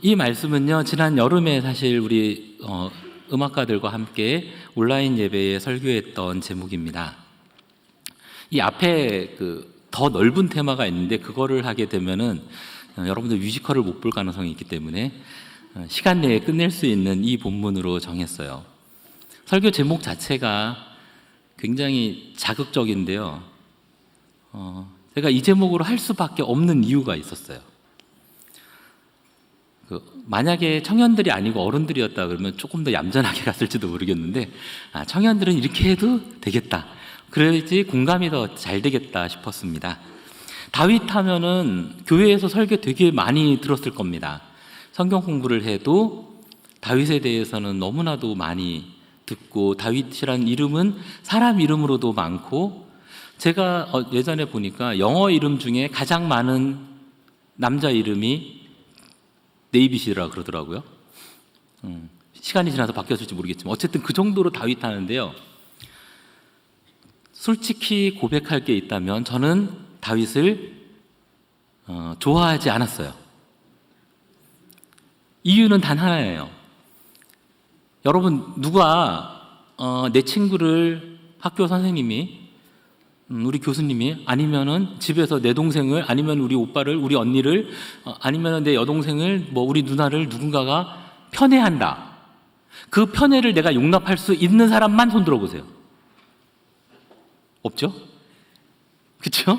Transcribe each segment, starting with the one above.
이 말씀은요, 지난 여름에 사실 우리 음악가들과 함께 온라인 예배에 설교했던 제목입니다. 이 앞에 더 넓은 테마가 있는데 그거를 하게 되면은 여러분들 뮤지컬을 못 볼 가능성이 있기 때문에 시간 내에 끝낼 수 있는 이 본문으로 정했어요. 설교 제목 자체가 굉장히 자극적인데요. 제가 이 제목으로 할 수밖에 없는 이유가 있었어요. 만약에 청년들이 아니고 어른들이었다 그러면 조금 더 얌전하게 갔을지도 모르겠는데, 청년들은 이렇게 해도 되겠다, 그래야지 공감이 더 잘 되겠다 싶었습니다. 다윗 하면은 교회에서 설교 되게 많이 들었을 겁니다. 성경 공부를 해도 다윗에 대해서는 너무나도 많이 듣고, 다윗이라는 이름은 사람 이름으로도 많고, 제가 예전에 보니까 영어 이름 중에 가장 많은 남자 이름이 네이빗이라 그러더라고요. 시간이 지나서 바뀌었을지 모르겠지만 어쨌든 그 정도로 다윗 하는데요. 솔직히 고백할 게 있다면 저는 다윗을 좋아하지 않았어요. 이유는 단 하나예요. 여러분, 누가 내 친구를 학교 선생님이, 우리 교수님이, 아니면은 집에서 내 동생을, 아니면 우리 오빠를, 우리 언니를, 아니면 내 여동생을, 우리 누나를 누군가가 편애한다, 그 편애를 내가 용납할 수 있는 사람만 손 들어보세요. 없죠? 그렇죠?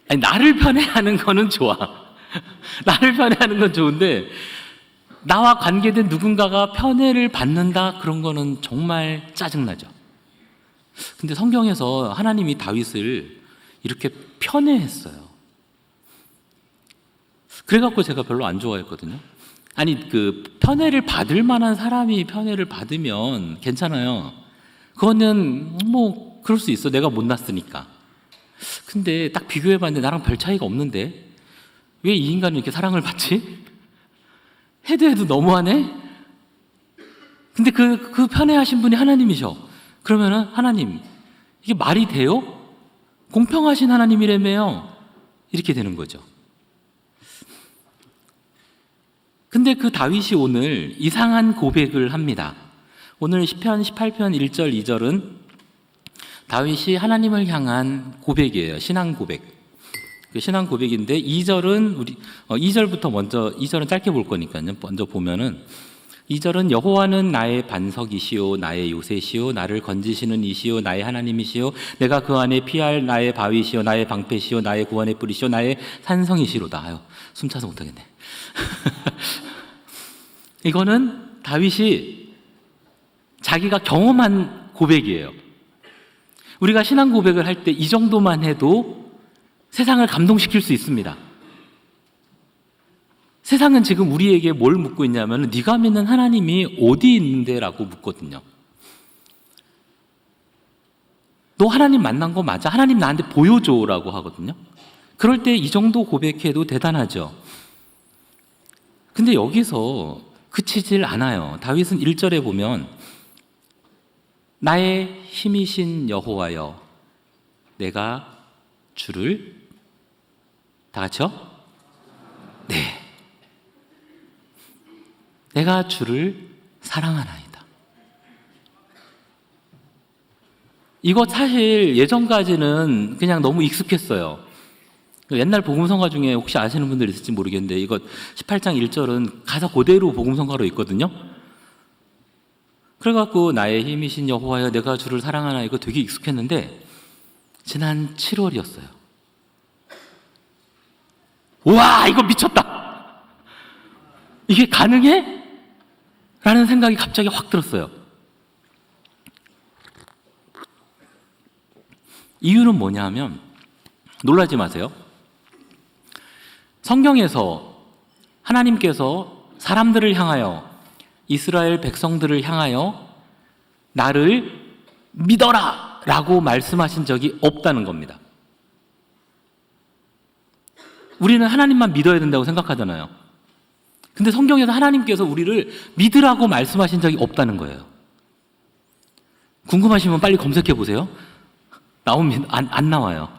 아니, 나를 편애하는 거는 좋아. 나를 편애하는 건 좋은데, 나와 관계된 누군가가 편애를 받는다, 그런 거는 정말 짜증나죠. 근데 성경에서 하나님이 다윗을 이렇게 편애했어요. 그래갖고 제가 별로 안 좋아했거든요. 아니, 편애를 받을 만한 사람이 편애를 받으면 괜찮아요. 그거는 그럴 수 있어, 내가 못났으니까. 근데 딱 비교해봤는데 나랑 별 차이가 없는데 왜 이 인간은 이렇게 사랑을 받지? 해도 너무하네? 근데 그 편애하신 분이 하나님이셔. 그러면은 하나님, 이게 말이 돼요? 공평하신 하나님이라며요. 이렇게 되는 거죠. 근데 그 다윗이 오늘 이상한 고백을 합니다. 오늘 시편 18편 1절 2절은 다윗이 하나님을 향한 고백이에요. 신앙 고백. 그 신앙 고백인데 2절은 2절은 짧게 볼 거니까요. 먼저 보면은 2절은 여호와는 나의 반석이시오, 나의 요새시오, 나를 건지시는 이시오, 나의 하나님이시오, 내가 그 안에 피할 나의 바위시오, 나의 방패시오, 나의 구원의 뿌리시오, 나의 산성이시로다. 아유, 숨차서 못하겠네. 이거는 다윗이 자기가 경험한 고백이에요. 우리가 신앙 고백을 할 때 이 정도만 해도 세상을 감동시킬 수 있습니다. 세상은 지금 우리에게 뭘 묻고 있냐면, 네가 믿는 하나님이 어디 있는데? 라고 묻거든요. 너 하나님 만난 거 맞아? 하나님 나한테 보여줘 라고 하거든요. 그럴 때 이 정도 고백해도 대단하죠. 근데 여기서 그치질 않아요. 다윗은 1절에 보면 나의 힘이신 여호와여, 내가 주를, 다 같이요? 네, 내가 주를 사랑하나이다. 이거 사실 예전까지는 그냥 너무 익숙했어요. 옛날 복음성가 중에 혹시 아시는 분들 있을지 모르겠는데, 이거 18장 1절은 가사 그대로 복음성가로 있거든요. 그래갖고 나의 힘이신 여호와여, 내가 주를 사랑하나, 이거 되게 익숙했는데 지난 7월이었어요. 우와, 이거 미쳤다! 이게 가능해? 라는 생각이 갑자기 확 들었어요. 이유는 뭐냐 하면, 놀라지 마세요. 성경에서 하나님께서 사람들을 향하여, 이스라엘 백성들을 향하여 나를 믿어라 라고 말씀하신 적이 없다는 겁니다. 우리는 하나님만 믿어야 된다고 생각하잖아요. 근데 성경에서 하나님께서 우리를 믿으라고 말씀하신 적이 없다는 거예요. 궁금하시면 빨리 검색해 보세요. 나옵니다. 안 나와요.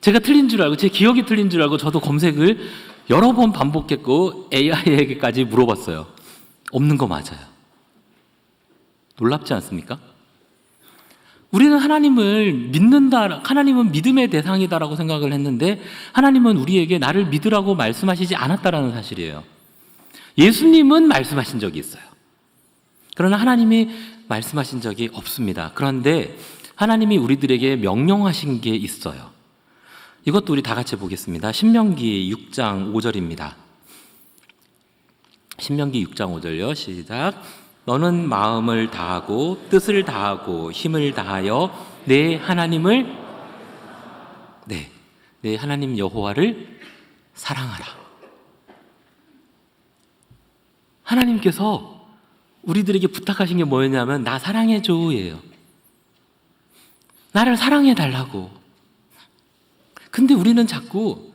제가 틀린 줄 알고, 제 기억이 틀린 줄 알고 저도 검색을 여러 번 반복했고 AI에게까지 물어봤어요. 없는 거 맞아요. 놀랍지 않습니까? 우리는 하나님을 믿는다, 하나님은 믿음의 대상이다라고 생각을 했는데 하나님은 우리에게 나를 믿으라고 말씀하시지 않았다라는 사실이에요. 예수님은 말씀하신 적이 있어요. 그러나 하나님이 말씀하신 적이 없습니다. 그런데 하나님이 우리들에게 명령하신 게 있어요. 이것도 우리 다 같이 보겠습니다. 신명기 6장 5절입니다. 신명기 6장 5절요. 시작. 너는 마음을 다하고 뜻을 다하고 힘을 다하여 내 하나님을 내 하나님 여호와를 사랑하라. 하나님께서 우리들에게 부탁하신 게 뭐였냐면 나 사랑해줘예요. 나를 사랑해달라고. 근데 우리는 자꾸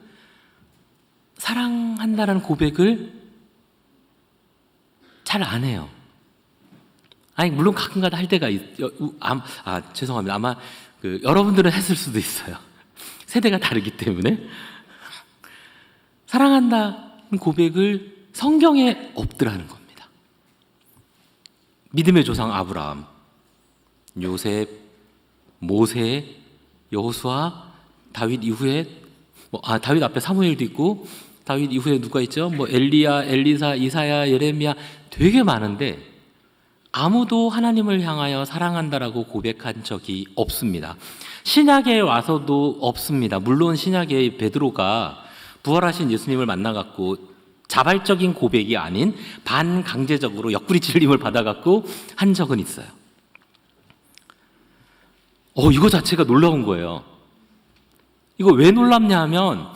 사랑한다는 고백을 잘 안 해요. 아니 물론 가끔가다 할 때가 죄송합니다. 아마 여러분들은 했을 수도 있어요. 세대가 다르기 때문에. 사랑한다는 고백을 성경에 없더라는 겁니다. 믿음의 조상 아브라함, 요셉, 모세, 여호수아, 다윗 이후에 다윗 앞에 사무엘도 있고 다윗 이후에 누가 있죠? 엘리야, 엘리사, 이사야, 예레미야 되게 많은데 아무도 하나님을 향하여 사랑한다라고 고백한 적이 없습니다. 신약에 와서도 없습니다. 물론 신약에 베드로가 부활하신 예수님을 만나갖고 자발적인 고백이 아닌 반강제적으로 옆구리 찔림을 받아갖고 한 적은 있어요. 이거 자체가 놀라운 거예요. 이거 왜 놀랍냐 하면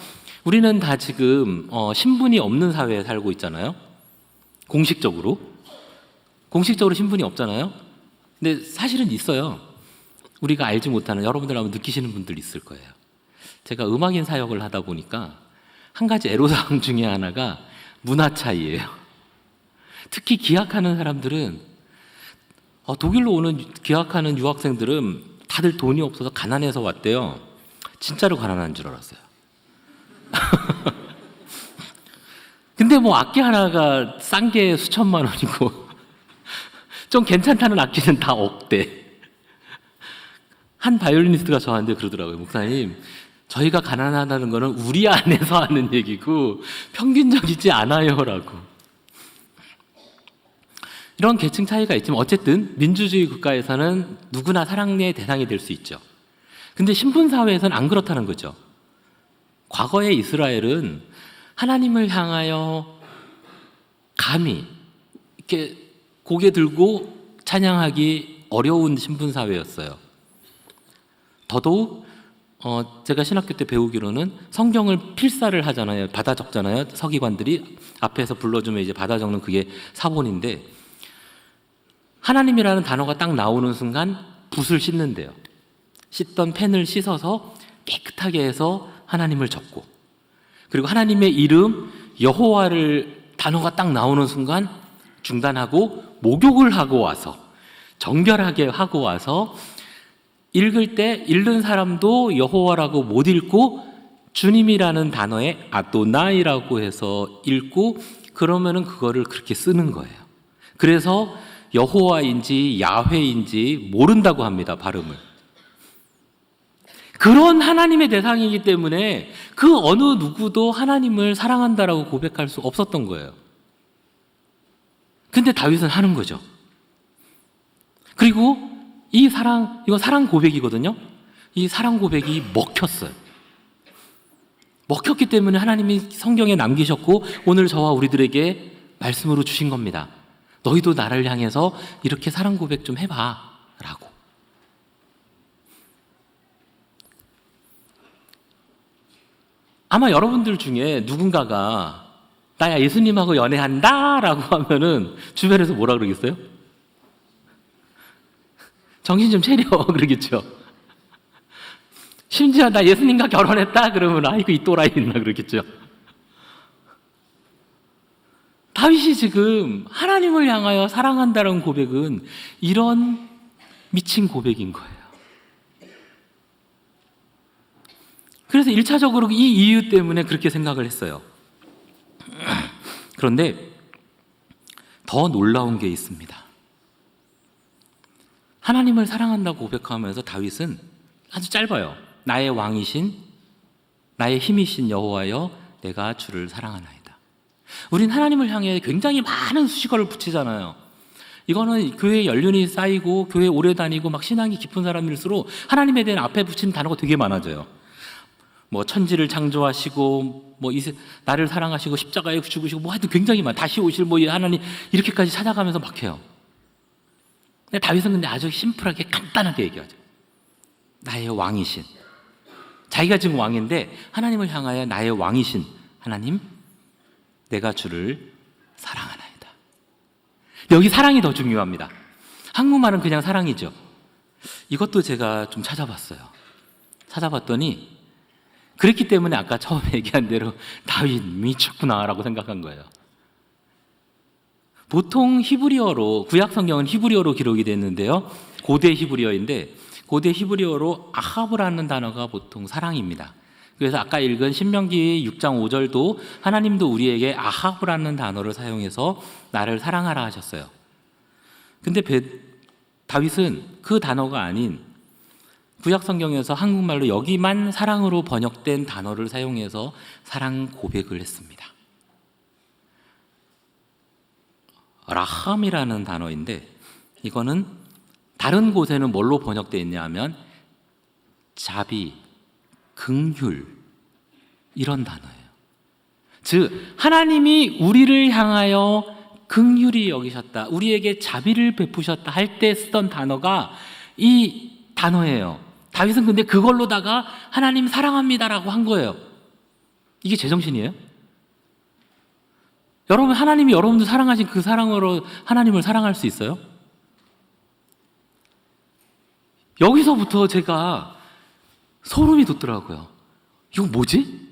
우리는 다 지금 신분이 없는 사회에 살고 있잖아요. 공식적으로 신분이 없잖아요. 근데 사실은 있어요. 우리가 알지 못하는, 여러분들 아마 느끼시는 분들 있을 거예요. 제가 음악인 사역을 하다 보니까 한 가지 애로사항 중에 하나가 문화 차이예요. 특히 기학하는 사람들은 독일로 오는 기학하는 유학생들은 다들 돈이 없어서 가난해서 왔대요. 진짜로 가난한 줄 알았어요. 근데 악기 하나가 싼 게 수천만 원이고 좀 괜찮다는 악기는 다 억대. 한 바이올리니스트가 저한테 그러더라고요. 목사님, 저희가 가난하다는 거는 우리 안에서 하는 얘기고 평균적이지 않아요 라고. 이런 계층 차이가 있지만 어쨌든 민주주의 국가에서는 누구나 사랑의 대상이 될 수 있죠. 근데 신분사회에서는 안 그렇다는 거죠. 과거의 이스라엘은 하나님을 향하여 감히 이렇게 고개 들고 찬양하기 어려운 신분사회였어요. 더더욱 제가 신학교 때 배우기로는 성경을 필사를 하잖아요. 받아 적잖아요. 서기관들이 앞에서 불러주면 이제 받아 적는 그게 사본인데 하나님이라는 단어가 딱 나오는 순간 붓을 씻는데요. 씻던 펜을 씻어서 깨끗하게 해서 하나님을 적고, 그리고 하나님의 이름 여호와를 단어가 딱 나오는 순간 중단하고 목욕을 하고 와서 정결하게 하고 와서 읽을 때 읽는 사람도 여호와라고 못 읽고 주님이라는 단어에 아도나이라고 해서 읽고, 그러면은 그거를 그렇게 쓰는 거예요. 그래서 여호와인지 야훼인지 모른다고 합니다, 발음을. 그런 하나님의 대상이기 때문에 그 어느 누구도 하나님을 사랑한다라고 고백할 수 없었던 거예요. 근데 다윗은 하는 거죠. 그리고 이건 사랑 고백이거든요. 이 사랑 고백이 먹혔어요. 먹혔기 때문에 하나님이 성경에 남기셨고 오늘 저와 우리들에게 말씀으로 주신 겁니다. 너희도 나를 향해서 이렇게 사랑 고백 좀 해봐 라고. 아마 여러분들 중에 누군가가 나야 예수님하고 연애한다 라고 하면은 주변에서 뭐라 그러겠어요? 정신 좀 차려 그러겠죠. 심지어 나 예수님과 결혼했다 그러면 아이고 이 또라이 있나 그러겠죠. 다윗이 지금 하나님을 향하여 사랑한다는 고백은 이런 미친 고백인 거예요. 그래서 1차적으로 이 이유 때문에 그렇게 생각을 했어요. 그런데 더 놀라운 게 있습니다. 하나님을 사랑한다고 고백하면서 다윗은 아주 짧아요. 나의 왕이신, 나의 힘이신 여호와여, 내가 주를 사랑하나이다. 우린 하나님을 향해 굉장히 많은 수식어를 붙이잖아요. 이거는 교회에 연륜이 쌓이고 교회 오래 다니고 막 신앙이 깊은 사람일수록 하나님에 대한 앞에 붙이는 단어가 되게 많아져요. 뭐 천지를 창조하시고 뭐 나를 사랑하시고 십자가에 죽으시고 뭐 하여튼 굉장히 다시 오실 뭐 하나님 이렇게까지 찾아가면서 막 해요. 근데 다윗은 근데 아주 심플하게 간단하게 얘기하죠. 나의 왕이신, 자기가 지금 왕인데 하나님을 향하여 나의 왕이신 하나님, 내가 주를 사랑하나이다. 여기 사랑이 더 중요합니다. 한국말은 그냥 사랑이죠. 이것도 제가 좀 찾아봤더니 그랬기 때문에 아까 처음에 얘기한 대로 다윗 미쳤구나라고 생각한 거예요. 보통 히브리어로, 구약 성경은 히브리어로 기록이 됐는데요, 고대 히브리어인데 고대 히브리어로 아합이라는 단어가 보통 사랑입니다. 그래서 아까 읽은 신명기 6장 5절도 하나님도 우리에게 아합이라는 단어를 사용해서 나를 사랑하라 하셨어요. 근데 다윗은 그 단어가 아닌 구약 성경에서 한국말로 여기만 사랑으로 번역된 단어를 사용해서 사랑 고백을 했습니다. 라함이라는 단어인데 이거는 다른 곳에는 뭘로 번역되어 있냐 하면 자비, 긍휼 이런 단어예요. 즉 하나님이 우리를 향하여 긍휼히 여기셨다, 우리에게 자비를 베푸셨다 할 때 쓰던 단어가 이 단어예요. 다윗은 근데 그걸로다가 하나님 사랑합니다라고 한 거예요. 이게 제정신이에요? 여러분, 하나님이 여러분들 사랑하신 그 사랑으로 하나님을 사랑할 수 있어요? 여기서부터 제가 소름이 돋더라고요. 이거 뭐지?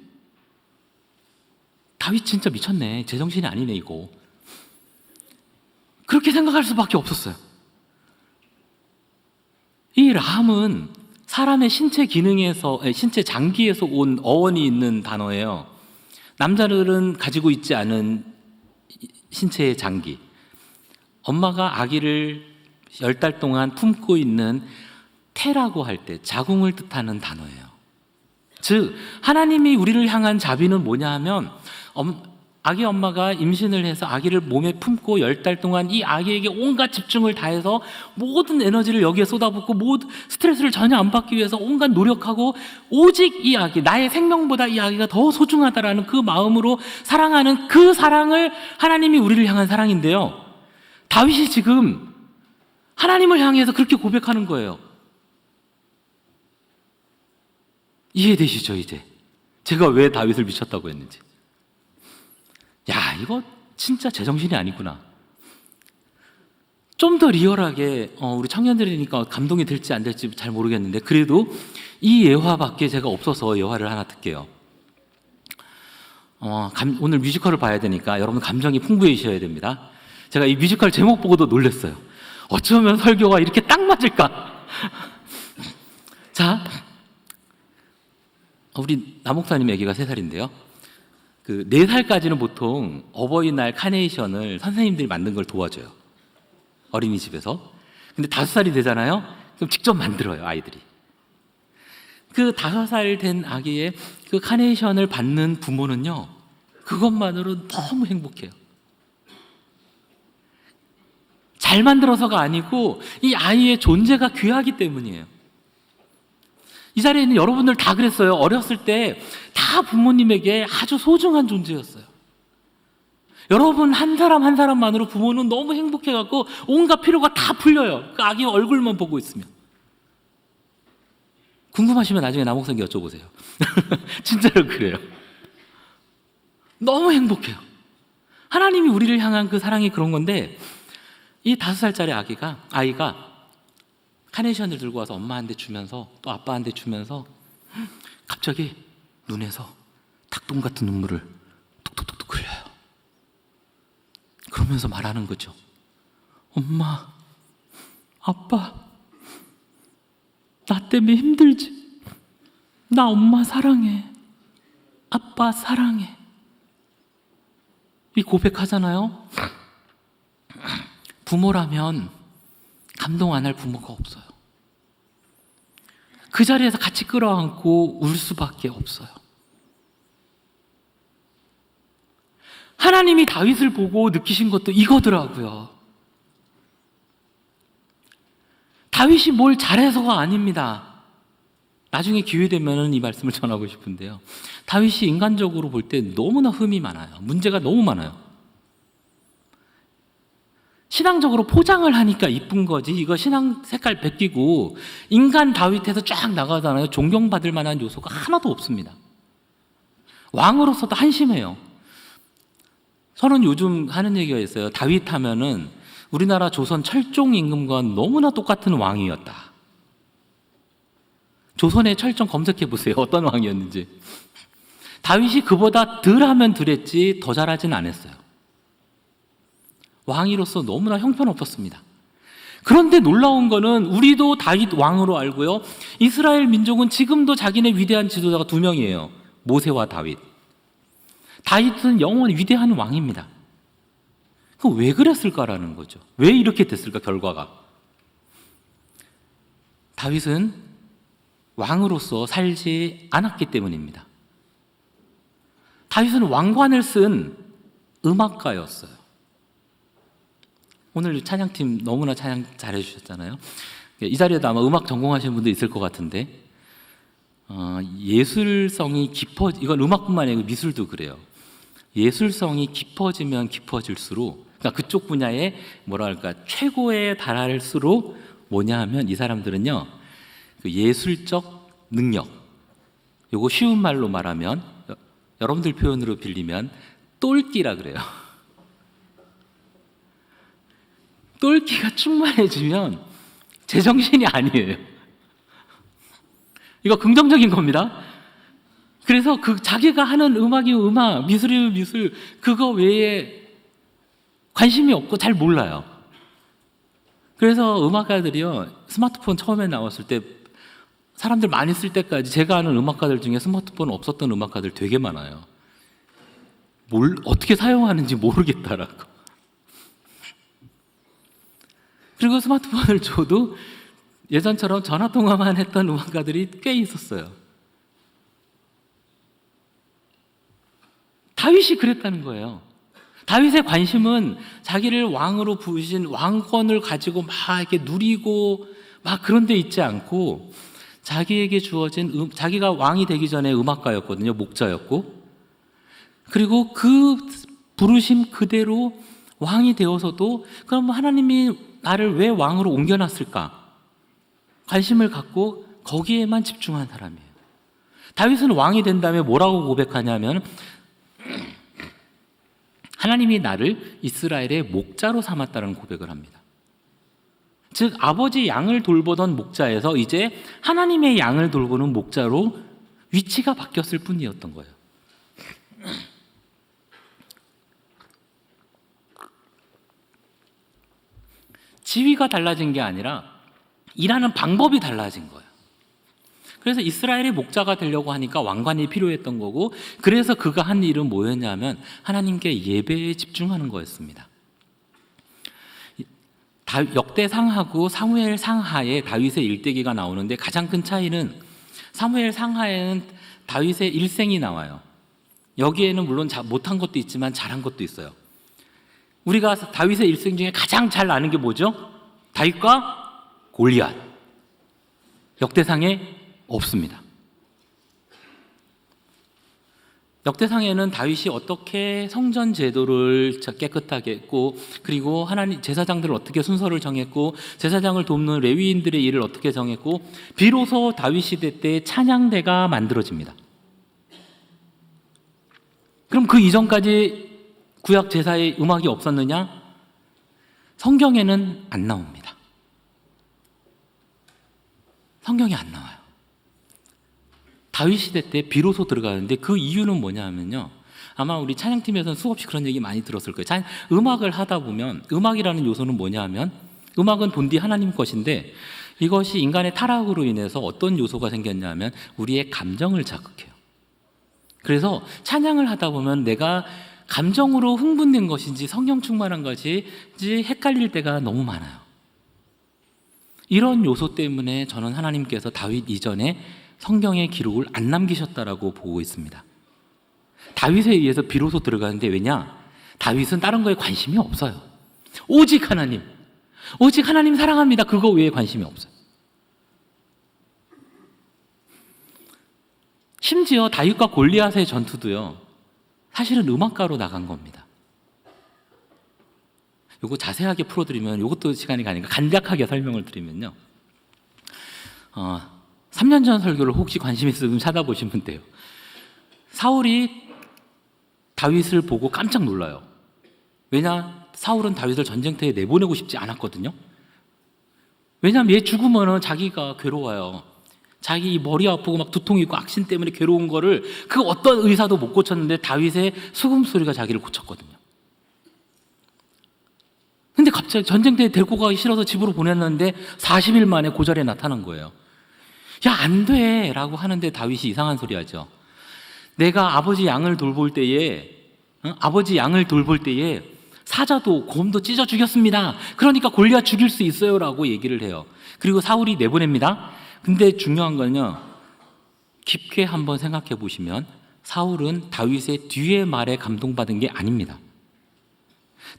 다윗 진짜 미쳤네. 제정신이 아니네 이거. 그렇게 생각할 수밖에 없었어요. 이 라함은 사람의 신체 기능에서, 신체 장기에서 온 어원이 있는 단어예요. 남자들은 가지고 있지 않은 신체의 장기. 엄마가 아기를 10달 동안 품고 있는 태라고 할 때 자궁을 뜻하는 단어예요. 즉 하나님이 우리를 향한 자비는 뭐냐 하면 아기 엄마가 임신을 해서 아기를 몸에 품고 10달 동안 이 아기에게 온갖 집중을 다해서 모든 에너지를 여기에 쏟아붓고 모든 스트레스를 전혀 안 받기 위해서 온갖 노력하고 오직 이 아기, 나의 생명보다 이 아기가 더 소중하다라는 그 마음으로 사랑하는 그 사랑을 하나님이 우리를 향한 사랑인데요, 다윗이 지금 하나님을 향해서 그렇게 고백하는 거예요. 이해되시죠? 이제 제가 왜 다윗을 미쳤다고 했는지. 야, 이거 진짜 제정신이 아니구나. 좀 더 리얼하게 우리 청년들이니까 감동이 될지 안 될지 잘 모르겠는데 그래도 이 예화밖에 제가 없어서 예화를 하나 듣게요. 오늘 뮤지컬을 봐야 되니까 여러분 감정이 풍부해지셔야 됩니다. 제가 이 뮤지컬 제목 보고도 놀랐어요. 어쩌면 설교가 이렇게 딱 맞을까? 자, 우리 남목사님 아기가 3살인데요. 그 4살까지는 보통 어버이날 카네이션을 선생님들이 만든 걸 도와줘요. 어린이집에서. 근데 5살이 되잖아요. 그럼 직접 만들어요, 아이들이. 그 5살 된 아기의 그 카네이션을 받는 부모는요, 그것만으로 너무 행복해요. 잘 만들어서가 아니고 이 아이의 존재가 귀하기 때문이에요. 이 자리에 있는 여러분들 다 그랬어요. 어렸을 때 다 부모님에게 아주 소중한 존재였어요. 여러분 한 사람 한 사람만으로 부모는 너무 행복해갖고 온갖 피로가 다 풀려요. 그 아기 얼굴만 보고 있으면. 궁금하시면 나중에 남옥생께 여쭤보세요. 진짜로 그래요. 너무 행복해요. 하나님이 우리를 향한 그 사랑이 그런 건데, 이 5살짜리 아이가 카네이션을 들고 와서 엄마한테 주면서 또 아빠한테 주면서 갑자기 눈에서 닭똥 같은 눈물을 뚝뚝뚝뚝 흘려요. 그러면서 말하는 거죠. 엄마, 아빠, 나 때문에 힘들지? 나 엄마 사랑해. 아빠 사랑해. 이 고백하잖아요. 부모라면 감동 안 할 부모가 없어요. 그 자리에서 같이 끌어안고 울 수밖에 없어요. 하나님이 다윗을 보고 느끼신 것도 이거더라고요. 다윗이 뭘 잘해서가 아닙니다. 나중에 기회 되면 이 말씀을 전하고 싶은데요. 다윗이 인간적으로 볼 때 너무나 흠이 많아요. 문제가 너무 많아요. 신앙적으로 포장을 하니까 이쁜 거지, 이거 신앙 색깔 베끼고 인간 다윗에서 쫙 나가잖아요. 존경받을 만한 요소가 하나도 없습니다. 왕으로서도 한심해요. 저는 요즘 하는 얘기가 있어요. 다윗 하면은 우리나라 조선 철종 임금과 너무나 똑같은 왕이었다. 조선의 철종 검색해 보세요. 어떤 왕이었는지. 다윗이 그보다 덜 하면 덜했지 더 잘하진 않았어요. 왕으로서 너무나 형편없었습니다. 그런데 놀라운 거는 우리도 다윗 왕으로 알고요. 이스라엘 민족은 지금도 자기네 위대한 지도자가 두 명이에요. 모세와 다윗. 다윗은 영원히 위대한 왕입니다. 그 왜 그랬을까라는 거죠. 왜 이렇게 됐을까, 결과가. 다윗은 왕으로서 살지 않았기 때문입니다. 다윗은 왕관을 쓴 음악가였어요. 오늘 찬양팀 너무나 찬양 잘해 주셨잖아요. 이 자리에도 아마 음악 전공하시는 분도 있을 것 같은데, 예술성이 이건 음악뿐만 아니고 미술도 그래요. 예술성이 깊어지면 깊어질수록, 그러니까 그쪽 분야에 뭐랄까 최고에 달할수록 뭐냐 하면 이 사람들은요, 그 예술적 능력, 요거 쉬운 말로 말하면 여러분들 표현으로 빌리면 똘끼라 그래요. 똘끼가 충만해지면 제정신이 아니에요. 이거 긍정적인 겁니다. 그래서 그 자기가 하는 음악이면 음악, 미술이면 미술, 그거 외에 관심이 없고 잘 몰라요. 그래서 음악가들이요, 스마트폰 처음에 나왔을 때 사람들 많이 쓸 때까지 제가 아는 음악가들 중에 스마트폰 없었던 음악가들 되게 많아요. 어떻게 사용하는지 모르겠다라고. 그리고 스마트폰을 줘도 예전처럼 전화통화만 했던 음악가들이 꽤 있었어요. 다윗이 그랬다는 거예요. 다윗의 관심은 자기를 왕으로 부으신 왕권을 가지고 막 이렇게 누리고 막 그런 데 있지 않고, 자기에게 주어진 자기가 왕이 되기 전에 음악가였거든요. 목자였고, 그리고 그 부르심 그대로 왕이 되어서도 그럼 하나님이 나를 왜 왕으로 옮겨놨을까? 관심을 갖고 거기에만 집중한 사람이에요. 다윗은 왕이 된 다음에 뭐라고 고백하냐면, 하나님이 나를 이스라엘의 목자로 삼았다는 고백을 합니다. 즉 아버지 양을 돌보던 목자에서 이제 하나님의 양을 돌보는 목자로 위치가 바뀌었을 뿐이었던 거예요. 지위가 달라진 게 아니라 일하는 방법이 달라진 거예요. 그래서 이스라엘의 목자가 되려고 하니까 왕관이 필요했던 거고, 그래서 그가 한 일은 뭐였냐면 하나님께 예배에 집중하는 거였습니다. 역대상하고 사무엘상하에 다윗의 일대기가 나오는데, 가장 큰 차이는 사무엘상하에는 다윗의 일생이 나와요. 여기에는 물론 못한 것도 있지만 잘한 것도 있어요. 우리가 다윗의 일생 중에 가장 잘 아는 게 뭐죠? 다윗과 골리앗. 역대상에 없습니다. 역대상에는 다윗이 어떻게 성전 제도를 깨끗하게 했고, 그리고 하나님 제사장들을 어떻게 순서를 정했고, 제사장을 돕는 레위인들의 일을 어떻게 정했고, 비로소 다윗 시대 때 찬양대가 만들어집니다. 그럼 그 이전까지 구약 제사에 음악이 없었느냐? 성경에는 안 나옵니다. 성경에 안 나와요. 다윗 시대 때 비로소 들어가는데, 그 이유는 뭐냐 하면요, 아마 우리 찬양팀에서는 수없이 그런 얘기 많이 들었을 거예요. 음악을 하다 보면, 음악이라는 요소는 뭐냐 하면, 음악은 본디 하나님 것인데 이것이 인간의 타락으로 인해서 어떤 요소가 생겼냐면 우리의 감정을 자극해요. 그래서 찬양을 하다 보면 내가 감정으로 흥분된 것인지 성령 충만한 것인지 헷갈릴 때가 너무 많아요. 이런 요소 때문에 저는 하나님께서 다윗 이전에 성경의 기록을 안 남기셨다라고 보고 있습니다. 다윗에 의해서 비로소 들어가는데, 왜냐? 다윗은 다른 거에 관심이 없어요. 오직 하나님, 오직 하나님 사랑합니다. 그거 외에 관심이 없어요. 심지어 다윗과 골리앗의 전투도요, 사실은 음악가로 나간 겁니다. 이거 자세하게 풀어드리면, 이것도 시간이 가니까 간략하게 설명을 드리면요, 3년 전 설교를 혹시 관심 있으면 찾아보시면 돼요. 사울이 다윗을 보고 깜짝 놀라요. 왜냐? 사울은 다윗을 전쟁터에 내보내고 싶지 않았거든요. 왜냐하면 얘 죽으면 자기가 괴로워요. 자기 머리 아프고 막 두통이 있고 악신 때문에 괴로운 거를 그 어떤 의사도 못 고쳤는데 다윗의 수금소리가 자기를 고쳤거든요. 근데 갑자기 전쟁터에 데리고 가기 싫어서 집으로 보냈는데 40일 만에 고절에 나타난 거예요. 야, 안 돼! 라고 하는데 다윗이 이상한 소리 하죠. 내가 아버지 양을 돌볼 때에 사자도 곰도 찢어 죽였습니다. 그러니까 골리앗 죽일 수 있어요 라고 얘기를 해요. 그리고 사울이 내보냅니다. 근데 중요한 건요, 깊게 한번 생각해 보시면 사울은 다윗의 뒤의 말에 감동받은 게 아닙니다.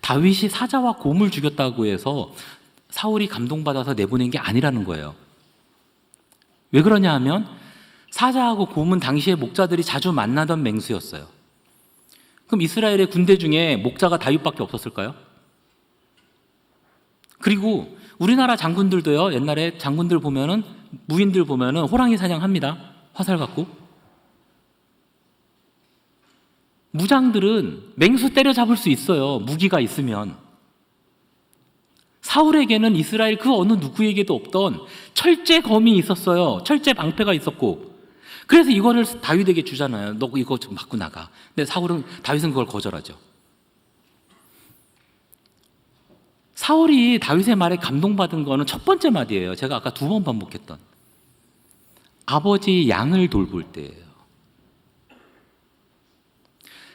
다윗이 사자와 곰을 죽였다고 해서 사울이 감동받아서 내보낸 게 아니라는 거예요. 왜 그러냐 하면 사자하고 곰은 당시에 목자들이 자주 만나던 맹수였어요. 그럼 이스라엘의 군대 중에 목자가 다윗밖에 없었을까요? 그리고 우리나라 장군들도요, 옛날에 장군들 보면은, 무인들 보면은 호랑이 사냥합니다. 화살 갖고. 무장들은 맹수 때려잡을 수 있어요. 무기가 있으면. 사울에게는 이스라엘 그 어느 누구에게도 없던 철제검이 있었어요. 철제 방패가 있었고. 그래서 이거를 다윗에게 주잖아요. 너 이거 좀 맞고 나가. 근데 다윗은 그걸 거절하죠. 사울이 다윗의 말에 감동받은 거는 첫 번째 마디예요. 제가 아까 2번 반복했던 아버지 양을 돌볼 때예요.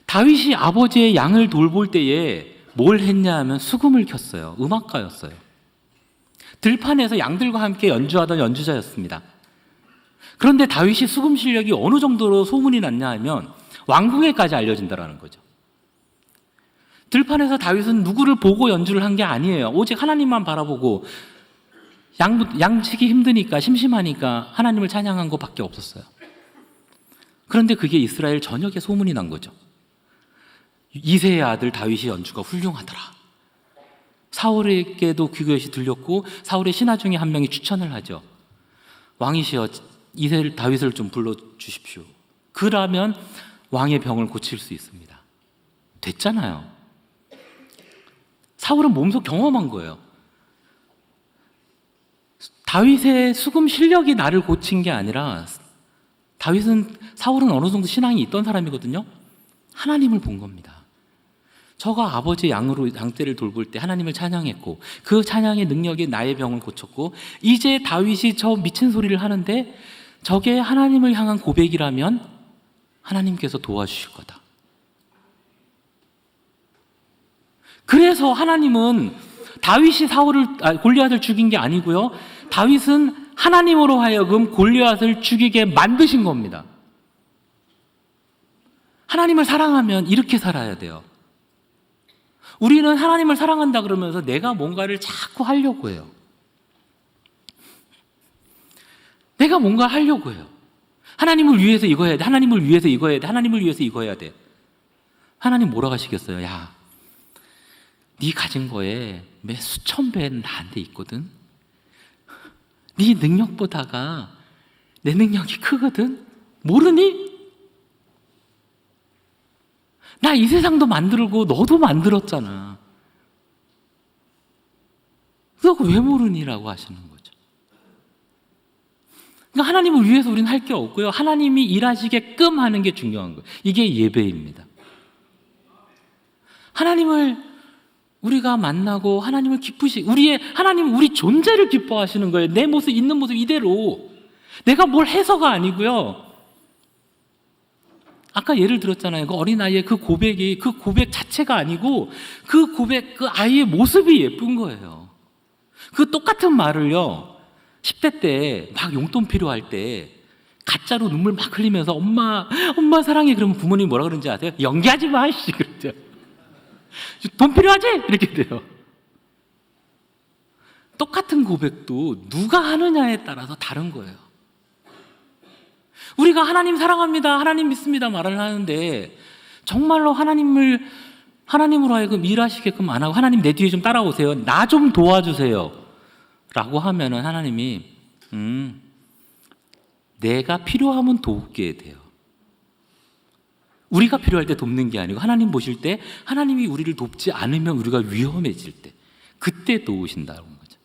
다윗이 아버지의 양을 돌볼 때에 뭘 했냐 하면 수금을 켰어요. 음악가였어요. 들판에서 양들과 함께 연주하던 연주자였습니다. 그런데 다윗이 수금 실력이 어느 정도로 소문이 났냐 하면 왕궁에까지 알려진다는 거죠. 들판에서 다윗은 누구를 보고 연주를 한 게 아니에요. 오직 하나님만 바라보고 양치기 힘드니까, 심심하니까 하나님을 찬양한 것밖에 없었어요. 그런데 그게 이스라엘 전역에 소문이 난 거죠. 이새의 아들 다윗이 연주가 훌륭하더라. 사울에게도 그것이 들렸고 사울의 신하 중에 한 명이 추천을 하죠. 왕이시여, 다윗을 좀 불러주십시오. 그러면 왕의 병을 고칠 수 있습니다. 됐잖아요. 사울은 몸소 경험한 거예요. 다윗의 수금 실력이 나를 고친 게 아니라 사울은 어느 정도 신앙이 있던 사람이거든요. 하나님을 본 겁니다. 저가 아버지 양떼를 돌볼 때 하나님을 찬양했고 그 찬양의 능력이 나의 병을 고쳤고 이제 다윗이 저 미친 소리를 하는데 저게 하나님을 향한 고백이라면 하나님께서 도와주실 거다. 그래서 하나님은 다윗이 골리앗을 죽인 게 아니고요, 다윗은 하나님으로 하여금 골리앗을 죽이게 만드신 겁니다. 하나님을 사랑하면 이렇게 살아야 돼요. 우리는 하나님을 사랑한다 그러면서 내가 뭔가를 자꾸 하려고 해요. 내가 뭔가 하려고 해요. 하나님을 위해서 이거 해야 돼. 하나님을 위해서 이거 해야 돼. 하나님을 위해서 이거 해야 돼. 하나님 뭐라고 하시겠어요? 야, 네 가진 거에 몇 수천 배는 나한테 있거든. 네 능력보다가 내 능력이 크거든. 모르니? 나 이 세상도 만들고 너도 만들었잖아. 그거 왜 모르니라고 하시는 거죠. 그러니까 하나님을 위해서 우리는 할 게 없고요, 하나님이 일하시게끔 하는 게 중요한 거예요. 이게 예배입니다. 하나님을 우리가 만나고 하나님을 하나님 우리 존재를 기뻐하시는 거예요. 내 모습, 있는 모습 이대로. 내가 뭘 해서가 아니고요. 아까 예를 들었잖아요. 그 어린아이의 그 고백 자체가 아니고 그 아이의 모습이 예쁜 거예요. 그 똑같은 말을요, 10대 때 막 용돈 필요할 때 가짜로 눈물 막 흘리면서 엄마 사랑해 그러면 부모님이 뭐라 그러는지 아세요? 연기하지 마 씨 그러죠. 돈 필요하지? 이렇게 돼요. 똑같은 고백도 누가 하느냐에 따라서 다른 거예요. 우리가 하나님 사랑합니다, 하나님 믿습니다 말을 하는데 정말로 하나님으로 하여금 일하시게끔 안 하고 하나님 내 뒤에 좀 따라오세요, 나 좀 도와주세요 라고 하면은 하나님이 내가 필요하면 돕게 돼요. 우리가 필요할 때 돕는 게 아니고 하나님 보실 때 하나님이 우리를 돕지 않으면 우리가 위험해질 때 그때 도우신다는 거죠.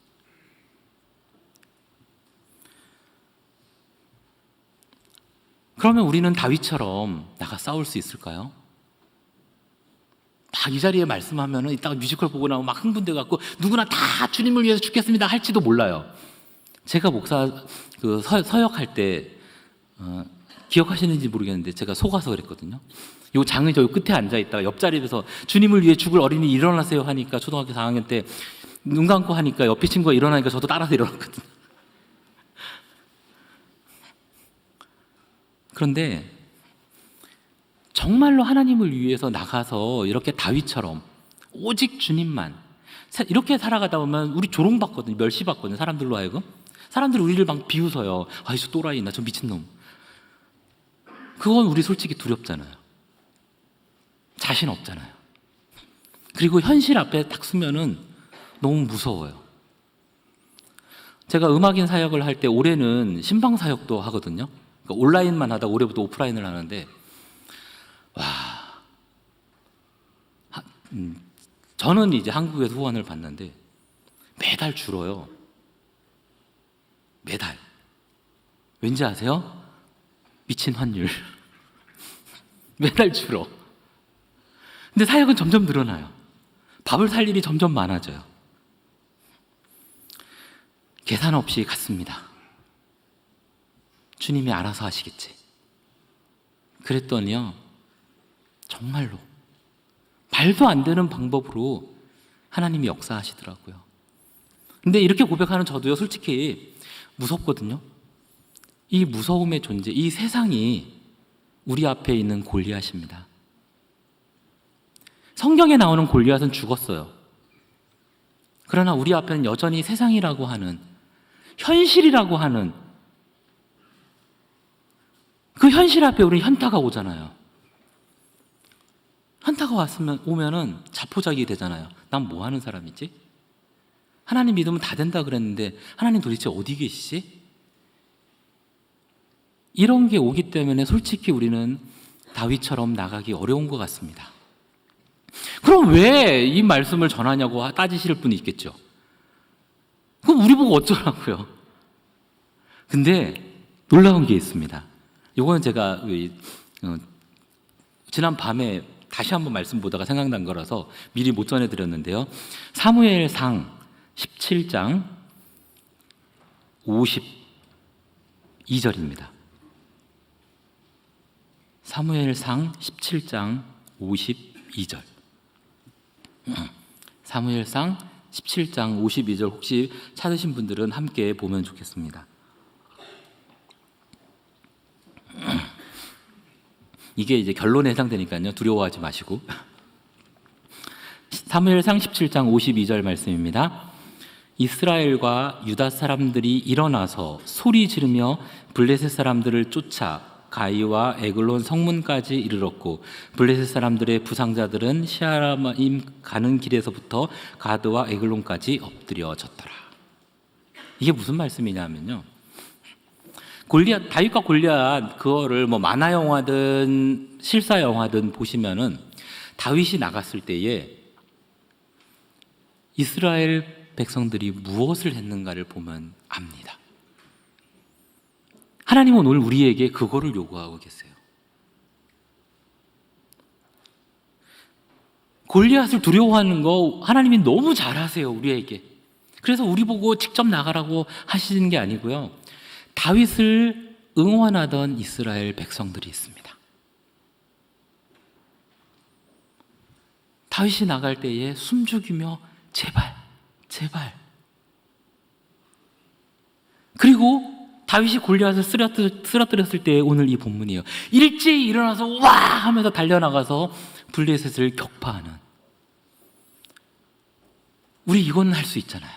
그러면 우리는 다윗처럼 나가 싸울 수 있을까요? 막 이 자리에 말씀하면은 이따가 뮤지컬 보고 나면 막 흥분돼 갖고 누구나 다 주님을 위해서 죽겠습니다 할지도 몰라요. 제가 목사 서역할 때 기억하시는지 모르겠는데 제가 속아서 그랬거든요. 요 장의 저 끝에 앉아 있다가 옆자리에서 주님을 위해 죽을 어린이 일어나세요 하니까 초등학교 4학년 때 눈 감고 하니까 옆에 친구가 일어나니까 저도 따라서 일어났거든요. 그런데 정말로 하나님을 위해서 나가서 이렇게 다윗처럼 오직 주님만 이렇게 살아가다 보면 우리 조롱받거든요. 멸시받거든요. 사람들로 하여금. 사람들이 우리를 막 비웃어요. 아, 저 또라이, 나 저 미친놈. 그건 우리 솔직히 두렵잖아요. 자신 없잖아요. 그리고 현실 앞에 딱 서면은 너무 무서워요. 제가 음악인 사역을 할 때 올해는 신방 사역도 하거든요. 그러니까 온라인만 하다 올해부터 오프라인을 하는데 저는 이제 한국에서 후원을 받는데 매달 줄어요. 매달. 왠지 아세요? 미친 환율. 매달 줄어. 근데 사역은 점점 늘어나요. 밥을 살 일이 점점 많아져요. 계산 없이 갔습니다. 주님이 알아서 하시겠지. 그랬더니요, 정말로 말도 안 되는 방법으로 하나님이 역사하시더라고요. 근데 이렇게 고백하는 저도요, 솔직히 무섭거든요. 이 무서움의 존재, 이 세상이 우리 앞에 있는 골리앗입니다. 성경에 나오는 골리앗은 죽었어요. 그러나 우리 앞에는 여전히 세상이라고 하는, 현실이라고 하는 그 현실 앞에 우리는 현타가 오잖아요. 현타가 오면은 자포자기 되잖아요. 난 뭐 하는 사람이지? 하나님 믿으면 다 된다 그랬는데 하나님 도대체 어디 계시지? 이런 게 오기 때문에 솔직히 우리는 다윗처럼 나가기 어려운 것 같습니다. 그럼 왜 이 말씀을 전하냐고 따지실 분이 있겠죠. 그럼 우리 보고 어쩌라고요? 근데 놀라운 게 있습니다. 이거는 제가 지난 밤에 다시 한번 말씀 보다가 생각난 거라서 미리 못 전해드렸는데요. 사무엘상 17장 52절입니다. 사무엘상 17장 52절. 사무엘상 17장 52절 혹시 찾으신 분들은 함께 보면 좋겠습니다. 이게 이제 결론에 해당되니까요. 두려워하지 마시고. 사무엘상 17장 52절 말씀입니다. 이스라엘과 유다 사람들이 일어나서 소리 지르며 블레셋 사람들을 쫓아 가이와 에글론 성문까지 이르렀고 블레셋 사람들의 부상자들은 시아라임 가는 길에서부터 가드와 에글론까지 엎드려졌더라. 이게 무슨 말씀이냐면요. 다윗과 골리앗 그거를 뭐 만화 영화든 실사 영화든 보시면은 다윗이 나갔을 때에 이스라엘 백성들이 무엇을 했는가를 보면 압니다. 하나님은 오늘 우리에게 그거를 요구하고 계세요. 골리앗을 두려워하는 거 하나님이 너무 잘하세요, 우리에게. 그래서 우리 보고 직접 나가라고 하시는 게 아니고요, 다윗을 응원하던 이스라엘 백성들이 있습니다. 다윗이 나갈 때에 숨죽이며 제발, 제발. 그리고 다윗이 골리앗을 쓰러뜨렸을 때 오늘 이 본문이에요. 일제히 일어나서 와 하면서 달려나가서 블레셋을 격파하는. 우리 이건 할 수 있잖아요.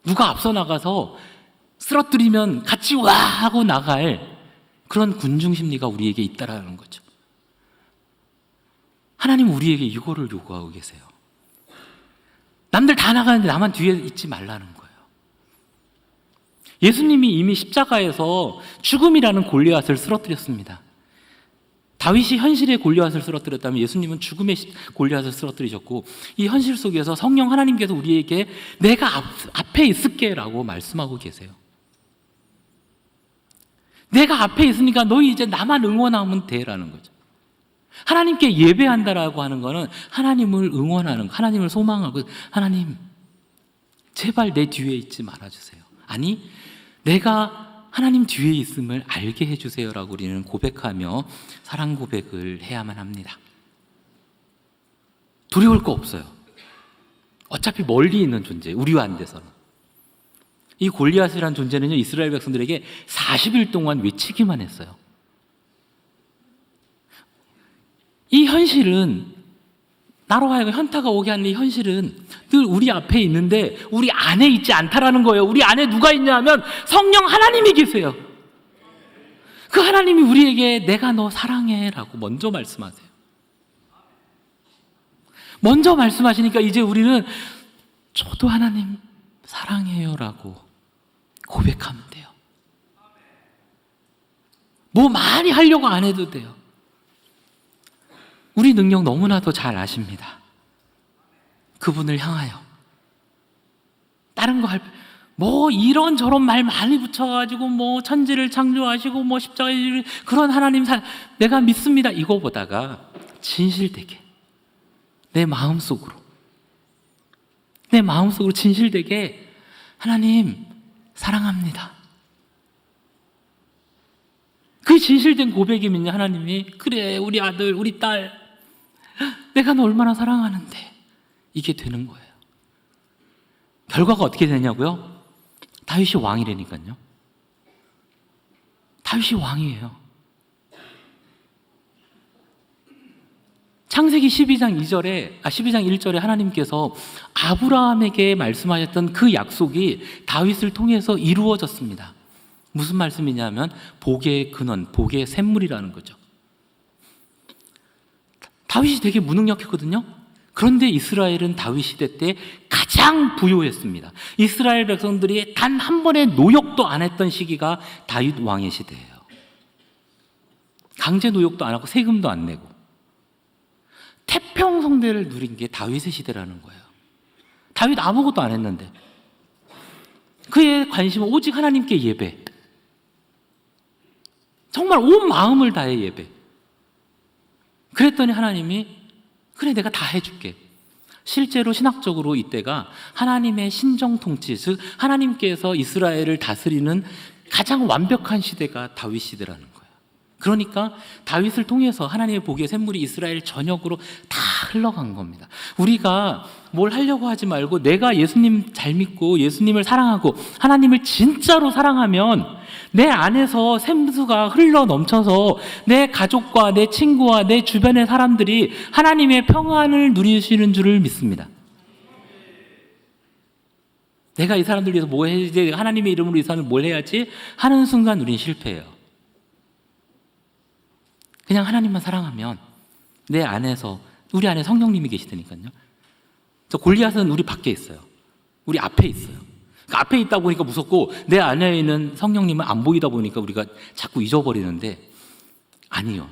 누가 앞서 나가서 쓰러뜨리면 같이 와 하고 나갈 그런 군중 심리가 우리에게 있다라는 거죠. 하나님은 우리에게 이거를 요구하고 계세요. 남들 다 나가는데 나만 뒤에 있지 말라는 거예요. 예수님이 이미 십자가에서 죽음이라는 골리앗을 쓰러뜨렸습니다. 다윗이 현실의 골리앗을 쓰러뜨렸다면 예수님은 죽음의 골리앗을 쓰러뜨리셨고, 이 현실 속에서 성령 하나님께서 우리에게 내가 앞에 있을게 라고 말씀하고 계세요. 내가 앞에 있으니까 너희 이제 나만 응원하면 돼 라는 거죠. 하나님께 예배한다라고 하는 거는 하나님을 응원하는 거, 하나님을 소망하고, 하나님 제발 내 뒤에 있지 말아주세요. 아니, 내가 하나님 뒤에 있음을 알게 해주세요라고 우리는 고백하며 사랑 고백을 해야만 합니다. 두려울 거 없어요. 어차피 멀리 있는 존재, 우리와 안 돼서는. 이 골리앗이라는 존재는요, 이스라엘 백성들에게 40일 동안 외치기만 했어요. 이 현실은, 나로 하여금 현타가 오게 하는 이 현실은 늘 우리 앞에 있는데 우리 안에 있지 않다라는 거예요. 우리 안에 누가 있냐 하면 성령 하나님이 계세요. 그 하나님이 우리에게 내가 너 사랑해 라고 먼저 말씀하세요. 먼저 말씀하시니까 이제 우리는 저도 하나님 사랑해요 라고 고백하면 돼요. 뭐 많이 하려고 안 해도 돼요. 우리 능력 너무나도 잘 아십니다. 그분을 향하여. 다른 거 뭐 이런저런 말 많이 붙여가지고 뭐 천지를 창조하시고 뭐 십자가에 그런 하나님 내가 믿습니다. 이거보다가 진실되게 내 마음속으로 진실되게 하나님 사랑합니다. 그 진실된 고백이면요, 하나님이 그래 우리 아들 우리 딸 내가 너 얼마나 사랑하는데, 이게 되는 거예요. 결과가 어떻게 되냐고요? 다윗이 왕이라니까요. 다윗이 왕이에요. 창세기 12장 1절에 하나님께서 아브라함에게 말씀하셨던 그 약속이 다윗을 통해서 이루어졌습니다. 무슨 말씀이냐면 복의 근원, 복의 샘물이라는 거죠. 다윗이 되게 무능력했거든요. 그런데 이스라엘은 다윗 시대 때 가장 부유했습니다. 이스라엘 백성들이 단 한 번의 노역도 안 했던 시기가 다윗 왕의 시대예요. 강제 노역도 안 하고 세금도 안 내고 태평성대를 누린 게 다윗의 시대라는 거예요. 다윗 아무것도 안 했는데 그의 관심은 오직 하나님께 예배, 정말 온 마음을 다해 예배. 그랬더니 하나님이 그래 내가 다 해줄게. 실제로 신학적으로 이때가 하나님의 신정 통치, 즉 하나님께서 이스라엘을 다스리는 가장 완벽한 시대가 다윗 시대라는 거예요. 그러니까 다윗을 통해서 하나님의 복의 샘물이 이스라엘 전역으로 다 흘러간 겁니다. 우리가 뭘 하려고 하지 말고 내가 예수님 잘 믿고 예수님을 사랑하고 하나님을 진짜로 사랑하면 내 안에서 샘수가 흘러 넘쳐서 내 가족과 내 친구와 내 주변의 사람들이 하나님의 평안을 누리시는 줄을 믿습니다. 내가 이 사람들 위해서 뭐 해야지, 하나님의 이름으로 이 사람을 뭘 해야지 하는 순간 우린 실패해요. 그냥 하나님만 사랑하면 내 안에서, 우리 안에 성령님이 계시다니까요. 저 골리앗은 우리 밖에 있어요. 우리 앞에 있어요. 그 앞에 있다 보니까 무섭고 내 안에 있는 성령님은 안 보이다 보니까 우리가 자꾸 잊어버리는데, 아니요.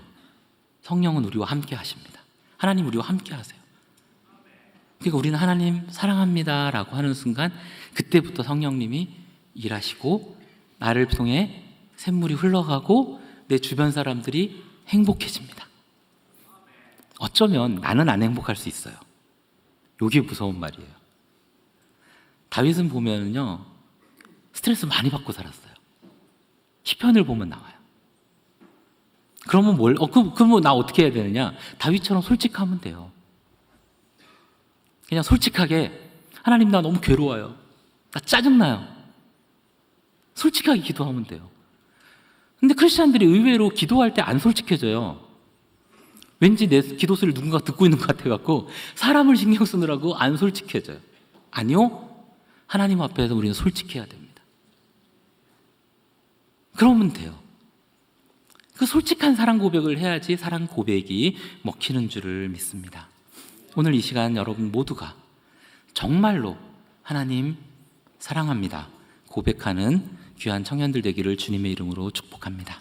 성령은 우리와 함께 하십니다. 하나님 우리와 함께 하세요. 그러니까 우리는 하나님 사랑합니다 라고 하는 순간 그때부터 성령님이 일하시고 나를 통해 샘물이 흘러가고 내 주변 사람들이 행복해집니다. 어쩌면 나는 안 행복할 수 있어요. 이게 무서운 말이에요. 다윗은 보면요, 스트레스 많이 받고 살았어요. 시편을 보면 나와요. 그러면 그러면 나 어떻게 해야 되느냐? 다윗처럼 솔직하면 돼요. 그냥 솔직하게, 하나님 나 너무 괴로워요. 나 짜증나요. 솔직하게 기도하면 돼요. 근데 크리스찬들이 의외로 기도할 때 안 솔직해져요. 왠지 내 기도 소리를 누군가 듣고 있는 것 같아갖고 사람을 신경 쓰느라고 안 솔직해져요. 아니요. 하나님 앞에서 우리는 솔직해야 됩니다. 그러면 돼요. 그 솔직한 사랑 고백을 해야지 사랑 고백이 먹히는 줄을 믿습니다. 오늘 이 시간 여러분 모두가 정말로 하나님 사랑합니다 고백하는 귀한 청년들 되기를 주님의 이름으로 축복합니다.